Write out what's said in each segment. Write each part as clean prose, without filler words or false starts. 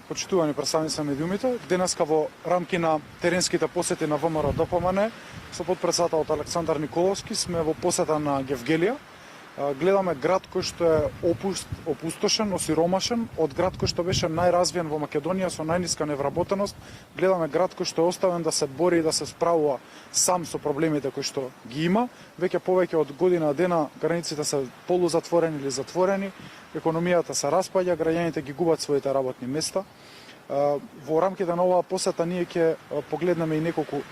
почитувани представници на медиумите, денеска во рамки на теренските посети на ВМРО ДПМН со потпредседателот Александар Николовски сме во посета на Гевгелија. Гледаме град кој што е опустошен, осиромашен, од град кој што беше најразвиен во Македонија со најниска невработеност. Гледаме град кој што е оставен да се бори и да се справува сам со проблемите кои што ги има. Веќе повеќе од година дена границите се полузатворени или затворени, економијата се распаѓа, граѓаните ги губат своите работни места. Во рамките на оваа посета ние ќе погледнеме и неколку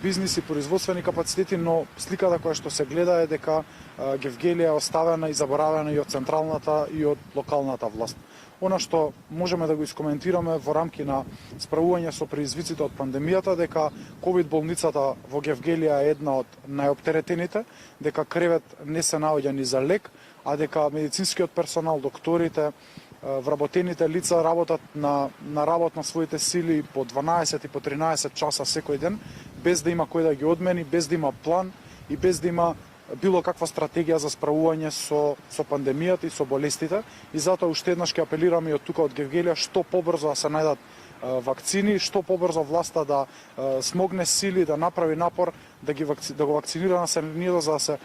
бизниси, производствени капацитети, но сликата која што се гледа е дека Гевгелија е оставена и заборавена и од централната и од локалната власт. Она што можеме да го искоментираме во рамки на справување со предизвиците од пандемијата, дека ковид болницата во Гевгелија е една од најоптеретените, дека кревет не се наоѓа ни за лек, а дека медицинскиот персонал, докторите, вработените лица работат на работ на своите сили по 12 и по 13 часа секој ден, без да има кој да ги одмени, без да има план и без да има било каква стратегија за справување со пандемијата и со болестите. И затоа уште еднаш ќе апелираме и од тука од Гевгелија што побрзо да се најдат вакцини, што побрзо власта да смогне сили, да направи напор да го вакцинира населението за да се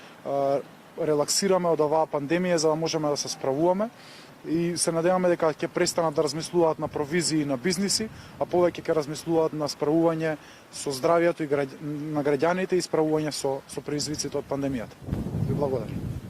релаксираме од оваа пандемија, за да можеме да се справуваме. И се надеваме дека ќе престанат да размислуваат на провизии на бизниси, а повеќе ќе размислуваат на справување со здравјето на граѓаните и справување со предизвиците од пандемијата. Ви благодарам.